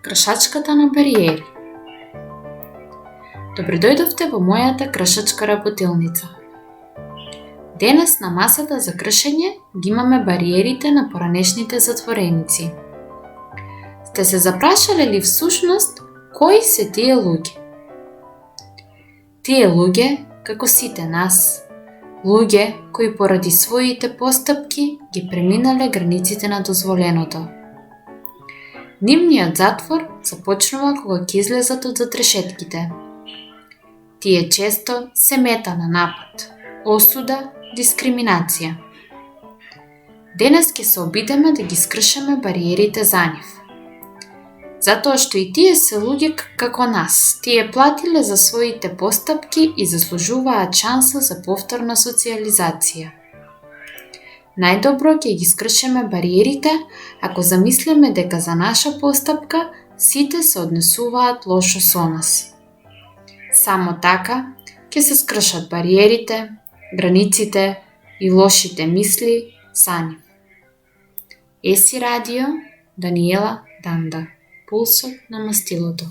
Кршачката на бариери. Добре дојдовте во мојата кршачка работилница. Денес на масата за кршење ги имаме бариерите на поранешните затвореници. Сте се запрашале ли всушност кои се тие луѓе? Тие луѓе, како сите нас, луѓе кои поради своите постапки ги преминале границите на дозволеното. Нивниот затвор започнува кога ќе излезат од затрешетките. Тие често се мета на напад, осуда, дискриминација. Денес ќе се обидеме да ги скршеме бариерите за нив. Затоа што и тие се луѓе како нас, тие платиле за своите постапки и заслужуваат шанса за повторна социјализација. Најдобро ќе ги скршеме бариерите ако замислиме дека за наша постапка сите се однесуваат лошо со нас. Само така ќе се скршат бариерите, границите и лошите мисли за нив. Еси радио, Даниела Данда. Пулсот на мастилото.